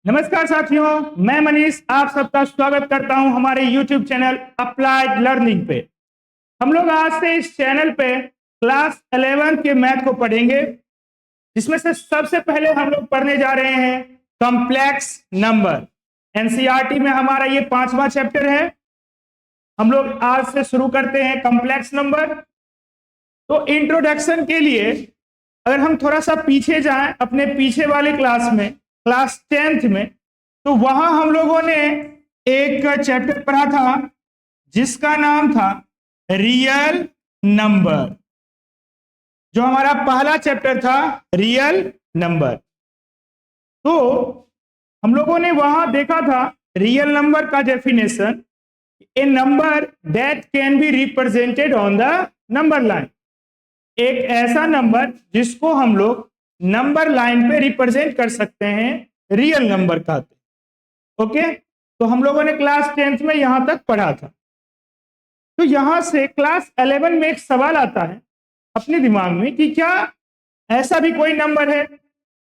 नमस्कार साथियों, मैं मनीष आप सबका स्वागत करता हूं हमारे YouTube चैनल अप्लाइड लर्निंग पे। हम लोग आज से इस चैनल पे क्लास 11 के मैथ को पढ़ेंगे, जिसमें से सबसे पहले हम लोग पढ़ने जा रहे हैं कॉम्प्लेक्स नंबर। एनसीईआरटी में हमारा ये 5वां चैप्टर है। हम लोग आज से शुरू करते हैं कॉम्प्लेक्स नंबर। तो इंट्रोडक्शन के लिए अगर हम थोड़ा सा पीछे जाएं अपने पीछे वाले क्लास में, क्लास 10th में, तो वहां हम लोगों ने एक चैप्टर पढ़ा था जिसका नाम था रियल नंबर। जो हमारा पहला चैप्टर था रियल नंबर। तो हम लोगों ने वहां देखा था रियल नंबर का definition, A number that can be represented on the number line. एक ऐसा नंबर जिसको हम लोग नंबर लाइन पे रिप्रेजेंट कर सकते हैं, रियल नंबर कहते। ओके, तो हम लोगों ने क्लास 10th में यहां तक पढ़ा था। तो यहां से क्लास 11 में एक सवाल आता है अपने दिमाग में कि क्या ऐसा भी कोई नंबर है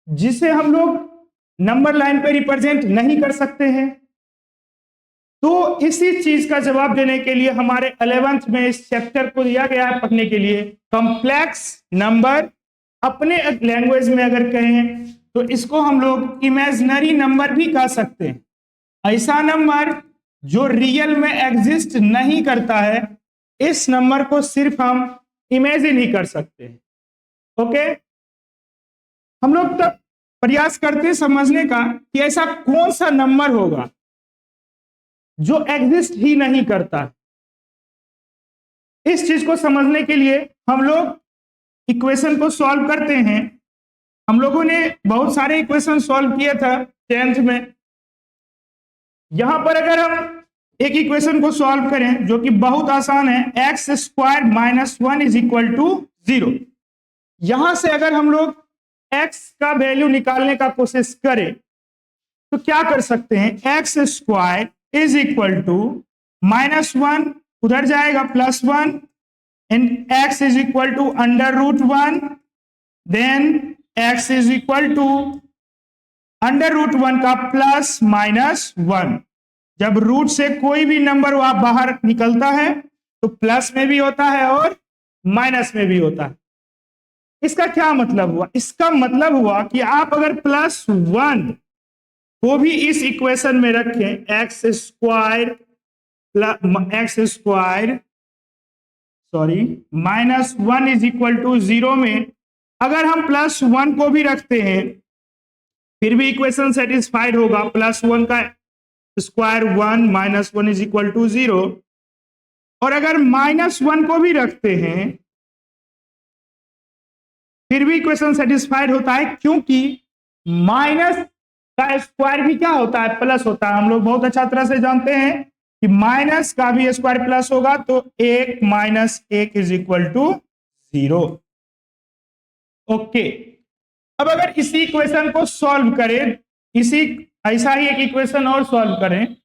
जिसे हम लोग नंबर लाइन पे रिप्रेजेंट नहीं कर सकते हैं। तो इसी चीज का जवाब देने के लिए हमारे 11th में इस चैप्टर को दिया गया है पढ़ने के लिए, कॉम्प्लेक्स नंबर। अपने लैंग्वेज में अगर कहें तो इसको हम लोग इमेजिनरी नंबर भी कह सकते हैं। ऐसा नंबर जो रियल में एग्जिस्ट नहीं करता है, इस नंबर को सिर्फ हम इमेजिन ही कर सकते हैं। ओके, हम लोग तो प्रयास करते हैं समझने का कि ऐसा कौन सा नंबर होगा जो एग्जिस्ट ही नहीं करता। इस चीज को समझने के लिए हम लोग इक्वेशन को सॉल्व करते हैं। हम लोगों ने बहुत सारे इक्वेशन सॉल्व किए था 10th में। यहां पर अगर हम एक इक्वेशन को सॉल्व करें जो कि बहुत आसान है, x square minus 1 is equal to 0। यहां से अगर हम लोग एक्स का वैल्यू निकालने का कोशिश करें तो क्या कर सकते हैं, x square is equal to -1 उधर जाएगा +1 and x is equal to √1, then x is equal to √1 का +-1। जब रूट से कोई भी नंबर वहां बाहर निकलता है तो प्लस में भी होता है और माइनस में भी होता है। इसका क्या मतलब हुआ? इसका मतलब हुआ कि आप अगर +1 को भी इस इक्वेशन में रखें, x square -1 is equal to 0 में अगर हम +1 को भी रखते हैं फिर भी इक्वेशन सेटिस्फाइड होगा। +1 का स्क्वायर 1 -1 इज इक्वल टू 0। और अगर -1 को भी रखते हैं फिर भी इक्वेशन सेटिस्फाइड होता है, क्योंकि माइनस का स्क्वायर भी क्या होता है, प्लस होता है। हम लोग बहुत अच्छा तरह से जानते हैं कि माइनस का भी स्क्वायर प्लस होगा, तो 1 - 1 इज इक्वल टू 0। ओके, अब अगर इसी इक्वेशन को सॉल्व करें, ऐसा ही एक इक्वेशन और सॉल्व करें,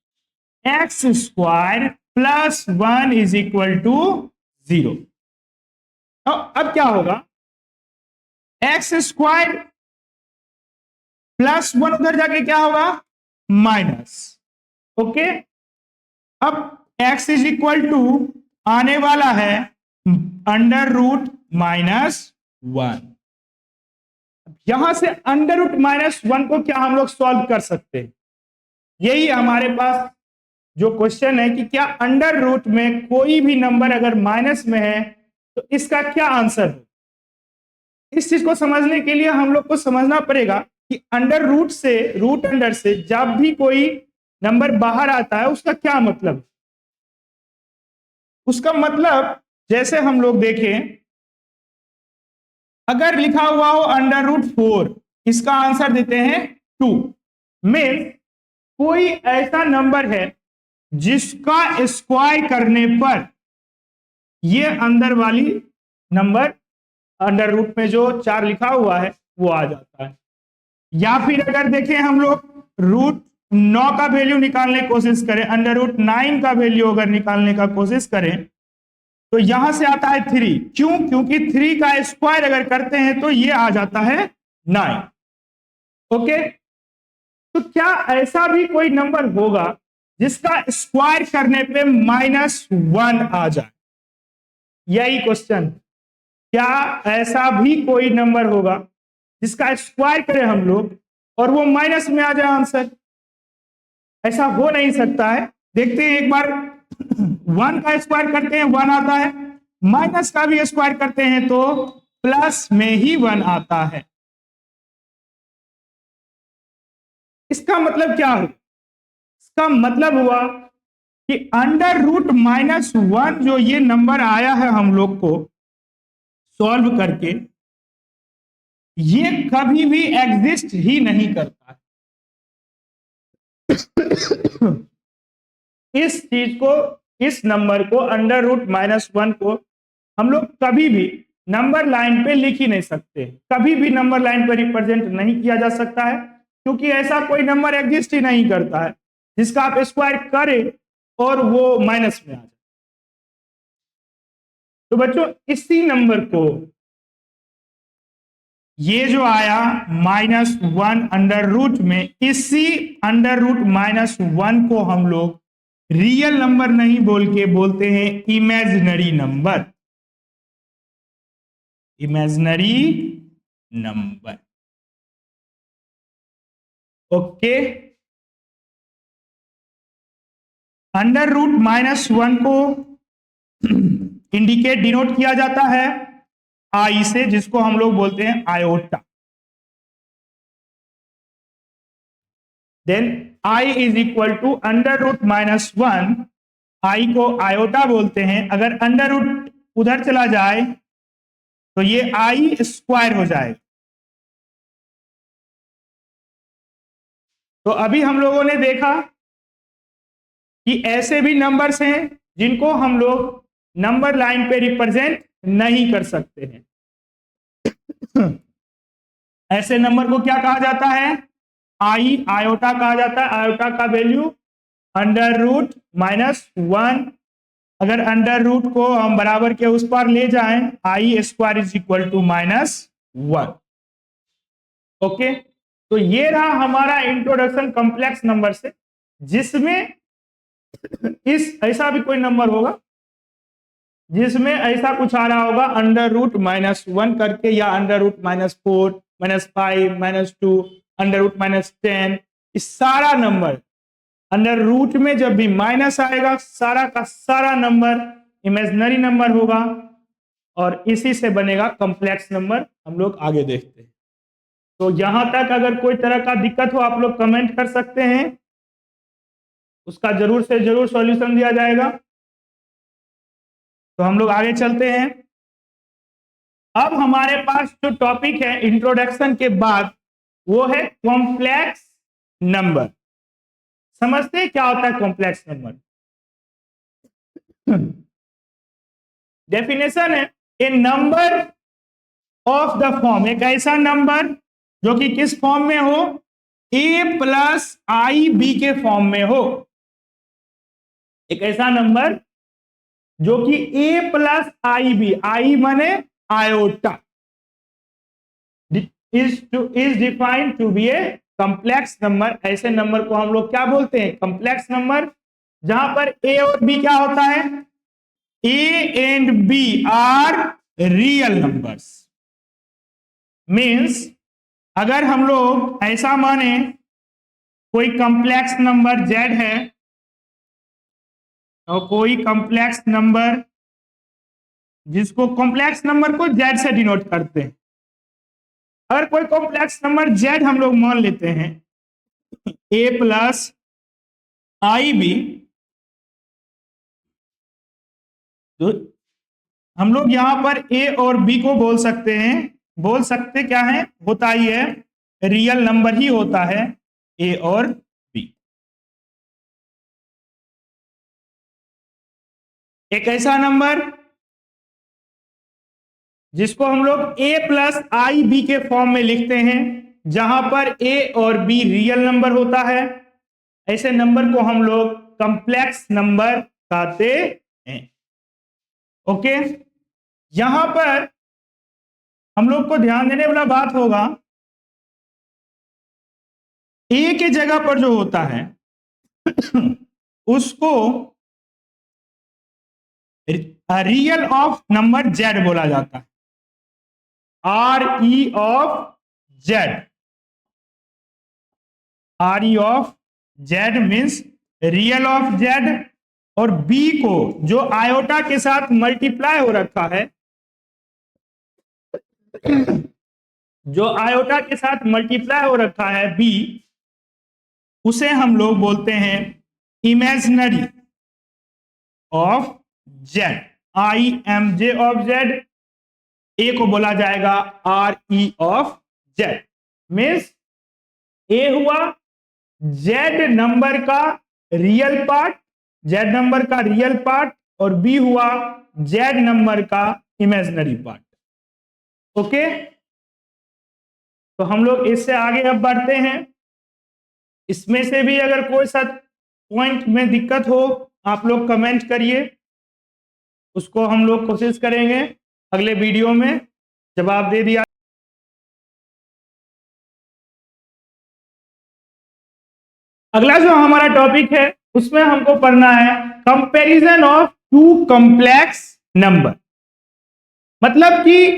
x square +1 is equal to 0। अब क्या होगा, एक्स स्क्वायर +1 उधर जाके क्या होगा, माइनस। ओके, अब x इज इक्वल टू आने वाला है √-1। यहां से √-1 को क्या हम लोग सॉल्व कर सकते हैं? यही हमारे पास जो क्वेश्चन है कि क्या अंडर रूट में कोई भी नंबर अगर माइनस में है तो इसका क्या आंसर है। इस चीज को समझने के लिए हम लोग को समझना पड़ेगा कि अंडर रूट से, रूट अंडर से जब भी कोई नंबर बाहर आता है उसका क्या मतलब। उसका मतलब जैसे हम लोग देखें, अगर लिखा हुआ हो √4, इसका आंसर देते हैं 2। मीन कोई ऐसा नंबर है जिसका स्क्वायर करने पर ये अंदर वाली नंबर अंडर रूट में जो 4 लिखा हुआ है वो आ जाता है। या फिर अगर देखें हम लोग √9 का वैल्यू निकालने की कोशिश करें, √9 का वैल्यू अगर निकालने का कोशिश करें तो यहां से आता है 3। क्यों? क्योंकि 3 का स्क्वायर अगर करते हैं तो ये आ जाता है 9। ओके, तो क्या ऐसा भी कोई नंबर होगा जिसका स्क्वायर करने पे -1 आ जाए? यही क्वेश्चन, क्या ऐसा भी कोई नंबर होगा जिसका स्क्वायर करें हम लोग और वो माइनस में आ जाए आंसर? ऐसा हो नहीं सकता है। देखते हैं एक बार, 1 का स्क्वायर करते हैं 1 आता है, माइनस का भी स्क्वायर करते हैं तो प्लस में ही 1 आता है। इसका मतलब क्या हुआ? इसका मतलब हुआ कि √-1 जो ये नंबर आया है हम लोग को सॉल्व करके, ये कभी भी एग्जिस्ट ही नहीं करता है। इस चीज को, इस नंबर को √-1 को हम लोग कभी भी नंबर लाइन पे लिख ही नहीं सकते, कभी भी नंबर लाइन पे रिप्रेजेंट नहीं किया जा सकता है, क्योंकि ऐसा कोई नंबर एग्जिस्ट ही नहीं करता है जिसका आप स्क्वायर करें और वो माइनस में आ जाए। तो बच्चों, इसी नंबर को, ये जो आया -1 अंडर रूट में, इसी √-1 को हम लोग रियल नंबर नहीं बोल के बोलते हैं imaginary number. Imaginary number, okay. √-1 को इंडिकेट, डिनोट किया जाता है आई से, जिसको हम लोग बोलते हैं iota. Then I is equal to √-1, I को आयोटा बोलते हैं। अगर अंडर रूट उधर चला जाए तो ये आई स्क्वायर हो जाए। तो अभी हम लोगों ने देखा कि ऐसे भी नंबर्स हैं जिनको हम लोग नंबर लाइन पे रिप्रेजेंट नहीं कर सकते हैं। ऐसे नंबर को क्या कहा जाता है? आयोटा कहा जाता है। आयोटा का वैल्यू √-1। अगर अंडर रूट को हम बराबर के उस पर ले जाएं, I square is equal to -1। Okay, तो ये रहा हमारा इंट्रोडक्शन कॉम्प्लेक्स नंबर से, जिसमें इस ऐसा भी कोई नंबर होगा जिसमें ऐसा कुछ आ रहा होगा √-1 करके, या √-4, -5, -2, √-10। इस सारा नंबर अंडर रूट में जब भी माइनस आएगा, सारा का सारा नंबर इमेजिनरी नंबर होगा, और इसी से बनेगा कॉम्प्लेक्स नंबर। हम लोग आगे देखते हैं। तो यहां तक अगर कोई तरह का दिक्कत हो, आप लोग कमेंट कर सकते हैं, उसका जरूर से जरूर सॉल्यूशन दिया जाएगा। तो हम लोग आगे चलते हैं। अब हमारे पास जो टॉपिक है इंट्रोडक्शन के बाद, वो है कॉम्प्लेक्स नंबर। समझते हैं क्या होता है कॉम्प्लेक्स नंबर? डेफिनेशन है ए नंबर ऑफ द फॉर्म, एक ऐसा नंबर जो कि किस फॉर्म में हो? a+ib के फॉर्म में हो। एक ऐसा नंबर जो कि a+ib, आई माने iota, is defined to be a complex number. ऐसे नंबर को हम लोग क्या बोलते हैं? Complex number. जहां पर a और b क्या होता है? a and b are real numbers. Means अगर हम लोग ऐसा माने कोई कॉम्प्लेक्स नंबर z है, और कोई कॉम्प्लेक्स नंबर, जिसको कॉम्प्लेक्स नंबर को z से डिनोट करते हैं, अगर कोई कॉम्प्लेक्स नंबर z हम लोग मान लेते हैं a+ib, तो हम लोग यहां पर a और b को बोल सकते हैं, बोल सकते क्या है? होता ही है, रियल नंबर ही होता है a और b। एक ऐसा नंबर जिसको हम लोग a+ib के फॉर्म में लिखते हैं, जहां पर a और b रियल नंबर होता है, ऐसे नंबर को हम लोग कॉम्प्लेक्स नंबर कहते हैं। ओके, यहां पर हम लोग को ध्यान देने वाला बात होगा ए के जगह पर जो होता है उसको रियल ऑफ नंबर जेड बोला जाता है। Are E of Z, are E of Z means real of Z. और बी को जो आयोटा के साथ मल्टीप्लाई हो रखा है, जो आयोटा के साथ मल्टीप्लाई हो रखा है बी, उसे हम लोग बोलते हैं imaginary of Z, I M J of Z. A को बोला जाएगा R E of Z. Means A हुआ जेड नंबर का रियल पार्ट, जेड नंबर का रियल पार्ट, और बी हुआ जेड नंबर का इमेजिनरी पार्ट। ओके, तो हम लोग इससे आगे अब बढ़ते हैं। इसमें से भी अगर कोई सा पॉइंट में दिक्कत हो आप लोग कमेंट करिए, उसको हम लोग कोशिश करेंगे अगले वीडियो में जवाब दे दिया। अगला जो हमारा टॉपिक है उसमें हमको पढ़ना है comparison of two complex number. मतलब कि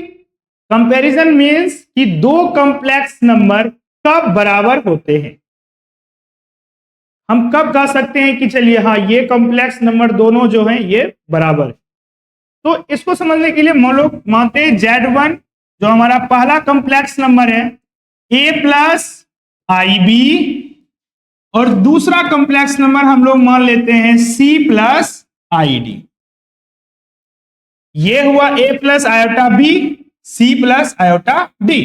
कंपैरिजन मीन्स कि दो कॉम्प्लेक्स नंबर कब बराबर होते हैं। हम कब कह सकते हैं कि चलिए हाँ ये कॉम्प्लेक्स नंबर दोनों जो हैं ये बराबर है। तो इसको समझने के लिए हम लोग मानते हैं Z1 जो हमारा पहला कॉम्प्लेक्स नंबर है a प्लस आई बी, और दूसरा कॉम्प्लेक्स नंबर हम लोग मान लेते हैं c प्लस आई डी। ये हुआ a plus iota b, c plus iota d।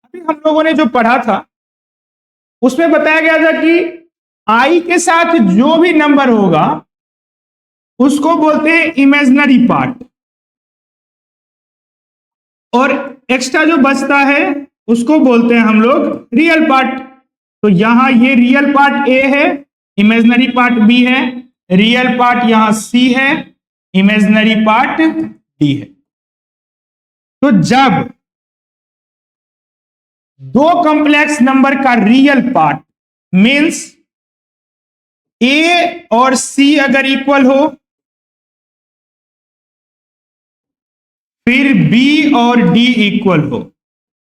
अभी हम लोगों ने जो पढ़ा था उसमें बताया गया था कि i के साथ जो भी नंबर होगा उसको बोलते हैं इमेजिनरी पार्ट, और एक्स्ट्रा जो बचता है उसको बोलते हैं हम लोग रियल पार्ट। तो यहां ये रियल पार्ट ए है, इमेजिनरी पार्ट बी है, रियल पार्ट यहां सी है, इमेजिनरी पार्ट डी है। तो जब दो कॉम्प्लेक्स नंबर का रियल पार्ट मीन्स ए और सी अगर इक्वल हो, फिर बी और डी इक्वल हो,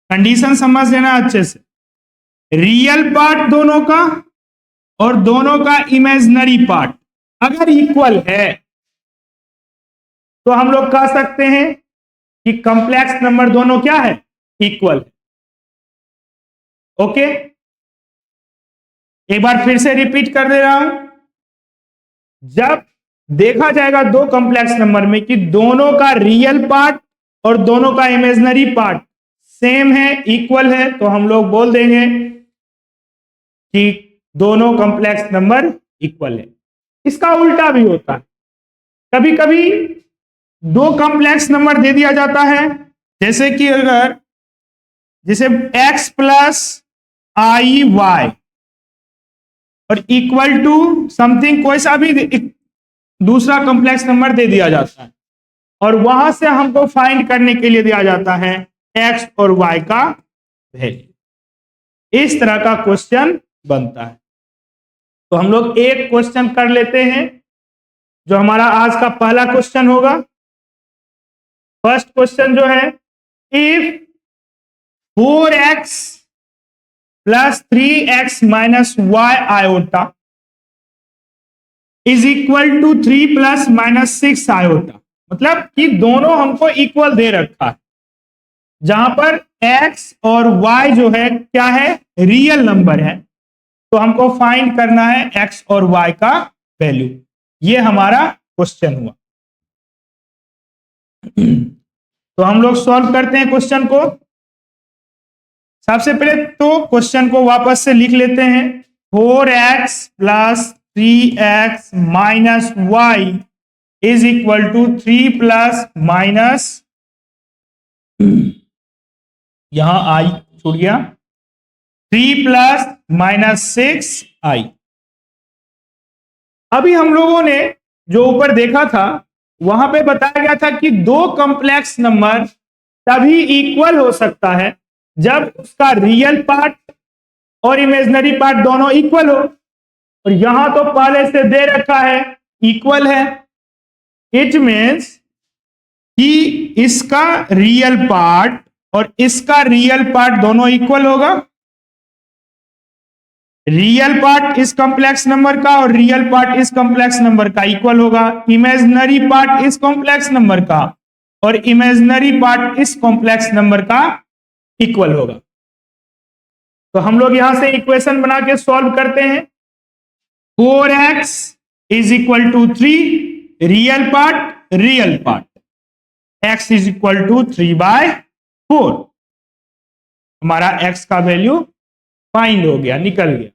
कंडीशन समझ लेना अच्छे से, रियल पार्ट दोनों का और दोनों का इमेजिनरी पार्ट अगर इक्वल है तो हम लोग कह सकते हैं कि कॉम्प्लेक्स नंबर दोनों क्या है, इक्वल है। ओके, एक बार फिर से रिपीट कर दे रहा हूं। जब देखा जाएगा दो कॉम्प्लेक्स नंबर में कि दोनों का रियल पार्ट और दोनों का इमेजिनरी पार्ट सेम है, इक्वल है, तो हम लोग बोल देंगे कि दोनों कॉम्प्लेक्स नंबर इक्वल है। इसका उल्टा भी होता है, कभी कभी दो कॉम्प्लेक्स नंबर दे दिया जाता है, जैसे कि अगर जैसे x प्लस आई वाई और इक्वल टू समथिंग, कोई सा भी दूसरा कॉम्प्लेक्स नंबर दे दिया जाता है और वहां से हमको फाइंड करने के लिए दिया जाता है x और y का वैल्यू। इस तरह का क्वेश्चन बनता है। तो हम लोग एक क्वेश्चन कर लेते हैं जो हमारा आज का पहला क्वेश्चन होगा। फर्स्ट क्वेश्चन जो है, if 4x plus 3x minus y iota is equal to 3 plus minus 6 iota, मतलब कि दोनों हमको इक्वल दे रखा है, जहां पर x और y जो है क्या है, रियल नंबर है। तो हमको फाइंड करना है x और y का वैल्यू। ये हमारा क्वेश्चन हुआ। तो हम लोग सॉल्व करते हैं क्वेश्चन को। सबसे पहले तो क्वेश्चन को वापस से लिख लेते हैं। 4x plus 3x minus y is equal to 3 plus minus, यहां आई छूट गया, 3 प्लस माइनस 6 आई। अभी हम लोगों ने जो ऊपर देखा था वहां पे बताया गया था कि दो कॉम्प्लेक्स नंबर तभी इक्वल हो सकता है जब उसका रियल पार्ट और इमेजिनरी पार्ट दोनों इक्वल हो, और यहां तो पहले से दे रखा है इक्वल है, इट मीन्स कि इसका रियल पार्ट और इसका रियल पार्ट दोनों इक्वल होगा। रियल पार्ट इस कॉम्प्लेक्स नंबर का और रियल पार्ट इस कॉम्प्लेक्स नंबर का इक्वल होगा। इमेजिनरी पार्ट इस कॉम्प्लेक्स नंबर का और इमेजिनरी पार्ट इस कॉम्प्लेक्स नंबर का इक्वल होगा। तो हम लोग यहां से इक्वेशन बना के सॉल्व करते हैं। 4x is equal to 3, real part x is equal to 3/4। हमारा x का वैल्यू फाइंड हो गया, निकल गया।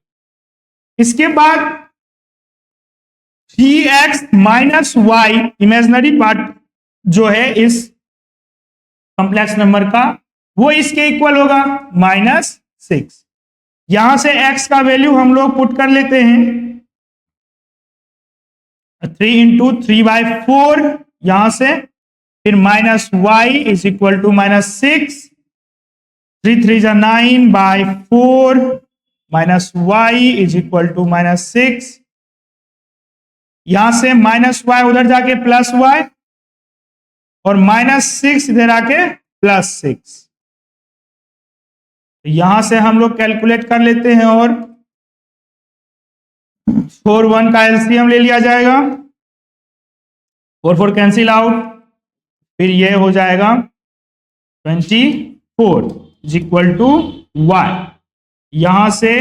इसके बाद 3x minus Y imaginary part जो है इस कॉम्प्लेक्स नंबर का, वो इसके इक्वल होगा -6। यहां से x का वैल्यू हम लोग पुट कर लेते हैं, 3 इंटू 3/4 यहां से, फिर minus y is equal to -6, 3 3 जा 9/4 minus y is equal to -6। यहां से माइनस वाई उधर जाके प्लस वाई और -6 इधर आके +6। यहां से हम लोग कैलकुलेट कर लेते हैं और 4 1 का एलसीएम ले लिया जाएगा, 4 4 कैंसिल आउट, फिर ये हो जाएगा 24 इज इक्वल टू वाई। यहां से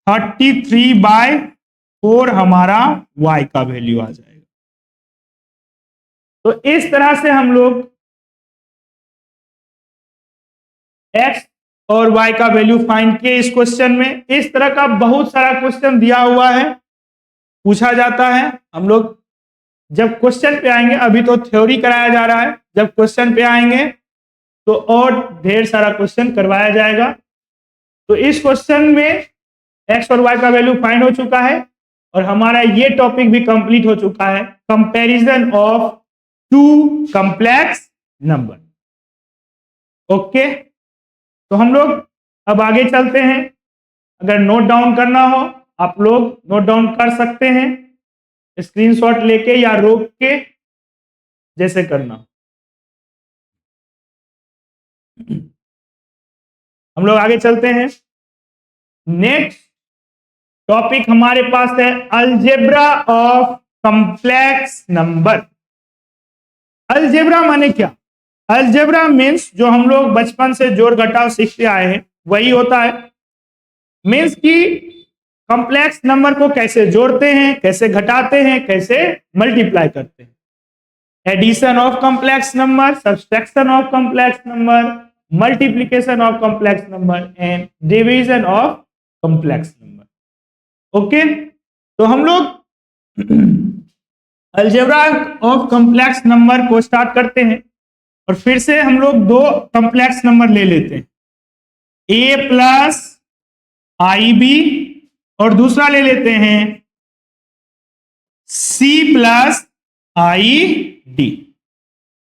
33/4 हमारा y का वैल्यू आ जाएगा। तो इस तरह से हम लोग x और y का वैल्यू फाइंड किए इस क्वेश्चन में। इस तरह का बहुत सारा क्वेश्चन दिया हुआ है, पूछा जाता है। हम लोग जब क्वेश्चन पे आएंगे, अभी तो थ्योरी कराया जा रहा है, जब क्वेश्चन पे आएंगे तो और ढेर सारा क्वेश्चन करवाया जाएगा। तो इस क्वेश्चन में x और y का वैल्यू फाइंड हो चुका है और हमारा ये टॉपिक भी कंप्लीट हो चुका है, comparison of two complex number. Okay, तो हम लोग अब आगे चलते हैं। अगर नोट डाउन करना हो आप लोग नोट डाउन कर सकते हैं, स्क्रीनशॉट लेके या रोक के, जैसे करना हो। हम लोग आगे चलते हैं। नेक्स्ट टॉपिक हमारे पास है algebra of complex number. Algebra माने क्या? अलजेब्रा मीन्स जो हम लोग बचपन से जोड़ घटाव सीखते आए हैं वही होता है। मीन्स कि कॉम्प्लेक्स नंबर को कैसे जोड़ते हैं, कैसे घटाते हैं, कैसे मल्टीप्लाई करते हैं। Addition of complex number, subtraction of complex number, multiplication of complex number and division of complex number. Okay, तो हम लोग अलजेब्रा ऑफ कॉम्प्लेक्स नंबर को स्टार्ट करते हैं और फिर से हम लोग दो कॉम्प्लेक्स नंबर ले लेते हैं, a प्लस आई बी, और दूसरा ले लेते हैं c प्लस आई डी।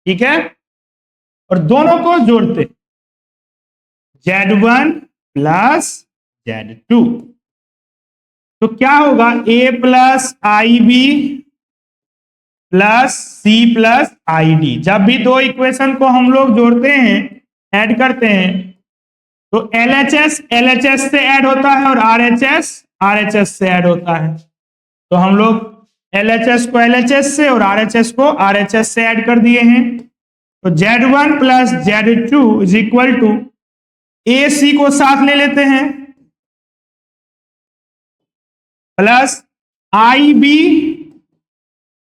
ठीक है, और दोनों को जोड़ते z1 प्लस z2। तो क्या होगा, a plus I B plus C plus I D. जब भी दो इक्वेशन को हम लोग जोड़ते हैं, ऐड करते हैं, तो LHS LHS से ऐड होता है और RHS RHS से ऐड होता है। तो हम लोग LHS को LHS से और RHS को RHS से ऐड कर दिए हैं। तो Z1 plus Z2 is equal to AC को साथ ले लेते हैं प्लस IB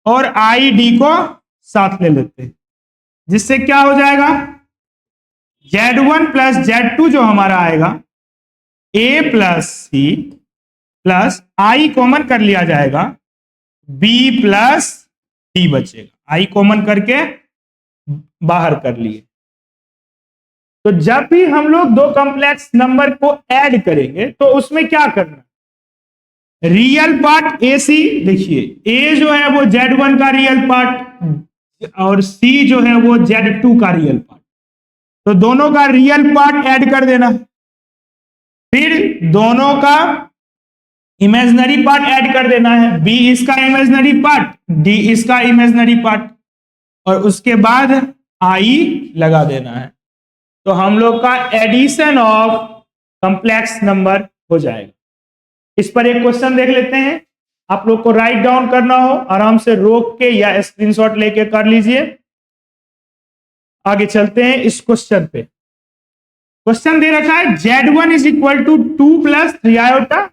और ID को साथ ले लेते हैं, जिससे क्या हो जाएगा, Z1 प्लस Z2 जो हमारा आएगा A plus C plus I common कर लिया जाएगा, B प्लस D बचेगा। I कॉमन करके बाहर कर लिए। तो जब भी हम लोग दो कॉम्प्लेक्स नंबर को ऐड करेंगे तो उसमें क्या करना, रियल पार्ट AC देखिए, A जो है वो Z1 का रियल पार्ट और C जो है वो Z2 का रियल पार्ट, तो दोनों का रियल पार्ट ऐड कर देना। फिर दोनों का इमेजिनरी पार्ट ऐड कर देना है, बी इसका इमेजिनरी पार्ट, डी इसका इमेजिनरी पार्ट, और उसके बाद आई लगा देना है। तो हम लोग का एडिशन ऑफ कॉम्प्लेक्स नंबर हो जाएगा। इस पर एक क्वेश्चन देख लेते हैं, आप लोग को राइट डाउन करना हो आराम से रोक के या स्क्रीनशॉट लेके कर लीजिए। आगे चलते हैं इस क्वेश्चन पे। क्वेश्चन दे रखा है Z1 is equal to 2 plus 3 iota,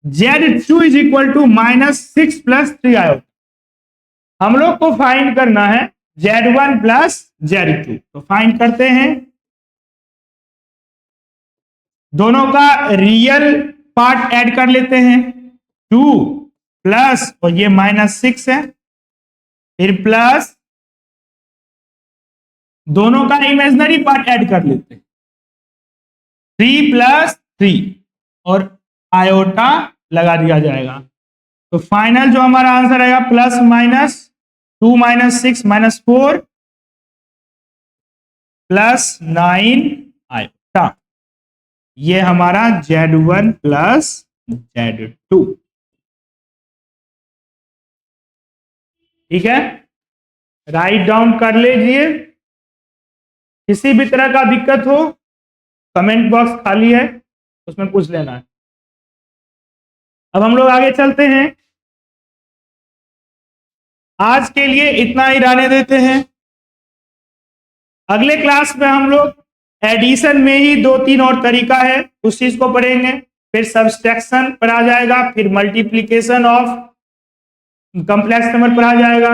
Z2 is equal to -6 plus 3 iota. हम लोग को फाइंड करना है Z1 प्लस Z2। तो फाइंड करते हैं, दोनों का रियल पार्ट ऐड कर लेते हैं, 2 प्लस और ये -6 है, फिर प्लस दोनों का इमेजिनरी पार्ट ऐड कर लेते हैं, 3 प्लस 3 और आयोटा लगा दिया जाएगा। तो फाइनल जो हमारा आंसर आएगा plus minus 2 minus 6 minus 4 plus 9 iota. ये हमारा Z1 प्लस Z2। ठीक है, राइट डाउन कर लीजिए। किसी भी तरह का दिक्कत हो कमेंट बॉक्स खाली है, उसमें पूछ लेना है। अब हम लोग आगे चलते हैं, आज के लिए इतना ही रहने देते हैं। अगले क्लास में हम लोग एडिशन में ही 2-3 और तरीका है उस चीज को पढ़ेंगे, फिर सब्सट्रैक्शन पर आ जाएगा, फिर मल्टीप्लीकेशन ऑफ कॉम्प्लेक्स नंबर पर आ जाएगा,